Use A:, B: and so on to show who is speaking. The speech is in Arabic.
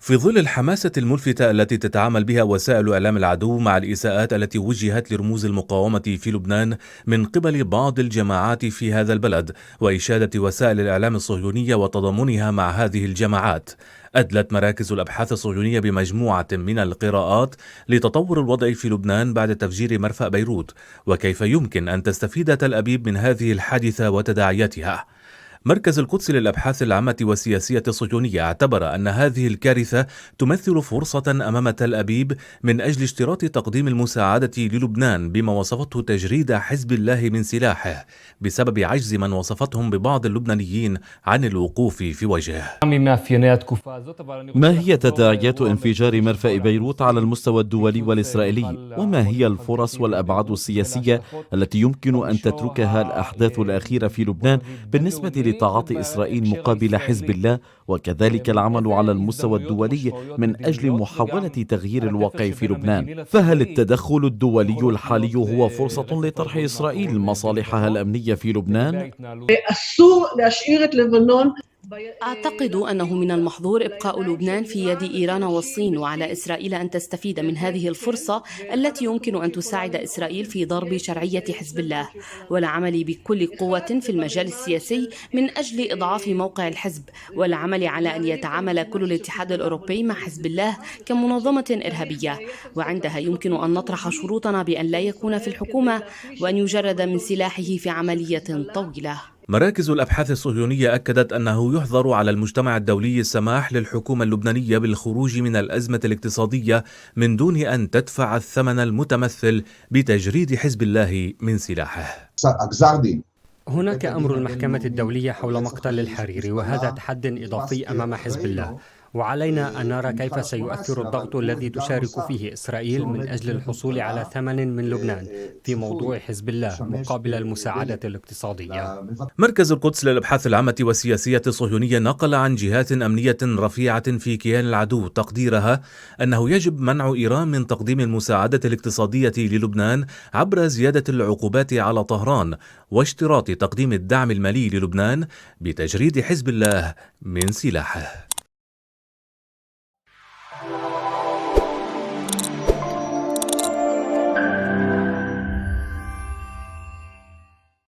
A: في ظل الحماسة الملفتة التي تتعامل بها وسائل إعلام العدو مع الإساءات التي وجهت لرموز المقاومة في لبنان من قبل بعض الجماعات في هذا البلد، وإشادة وسائل الإعلام الصهيونية وتضامنها مع هذه الجماعات، أدلت مراكز الأبحاث الصهيونية بمجموعة من القراءات لتطور الوضع في لبنان بعد تفجير مرفأ بيروت، وكيف يمكن أن تستفيد تل أبيب من هذه الحادثة وتداعياتها. مركز القدس للأبحاث العامة والسياسية الصهيونية اعتبر أن هذه الكارثة تمثل فرصة أمام تل أبيب من أجل اشتراط تقديم المساعدة للبنان بما وصفته تجريد حزب الله من سلاحه بسبب عجز من وصفتهم ببعض اللبنانيين عن الوقوف في وجهه.
B: ما هي تداعيات انفجار مرفأ بيروت على المستوى الدولي والإسرائيلي؟ وما هي الفرص والأبعاد السياسية التي يمكن أن تتركها الأحداث الأخيرة في لبنان بالنسبة لتعاطي إسرائيل مقابل حزب الله، وكذلك العمل على المستوى الدولي من أجل محاولة تغيير الواقع في لبنان؟ فهل التدخل الدولي الحالي هو فرصة لطرح إسرائيل مصالحها الأمنية في لبنان؟
C: أعتقد أنه من المحظور إبقاء لبنان في يد إيران والصين، وعلى إسرائيل أن تستفيد من هذه الفرصة التي يمكن أن تساعد إسرائيل في ضرب شرعية حزب الله، والعمل بكل قوة في المجال السياسي من أجل إضعاف موقع الحزب، والعمل على أن يتعامل كل الاتحاد الأوروبي مع حزب الله كمنظمة إرهابية، وعندها يمكن أن نطرح شروطنا بأن لا يكون في الحكومة وأن يجرد من سلاحه في عملية طويلة.
A: مراكز الأبحاث الصهيونية أكدت أنه يحظر على المجتمع الدولي السماح للحكومة اللبنانية بالخروج من الأزمة الاقتصادية من دون أن تدفع الثمن المتمثل بتجريد حزب الله من سلاحه.
D: هناك أمر المحكمة الدولية حول مقتل الحريري، وهذا تحد إضافي أمام حزب الله، وعلينا أن نرى كيف سيؤثر الضغط الذي تشارك فيه إسرائيل من أجل الحصول على ثمن من لبنان في موضوع حزب الله مقابل المساعدة الاقتصادية.
A: مركز القدس للأبحاث العامة والسياسية الصهيونية نقل عن جهات أمنية رفيعة في كيان العدو تقديرها أنه يجب منع إيران من تقديم المساعدة الاقتصادية للبنان عبر زيادة العقوبات على طهران واشتراط تقديم الدعم المالي للبنان بتجريد حزب الله من سلاحه.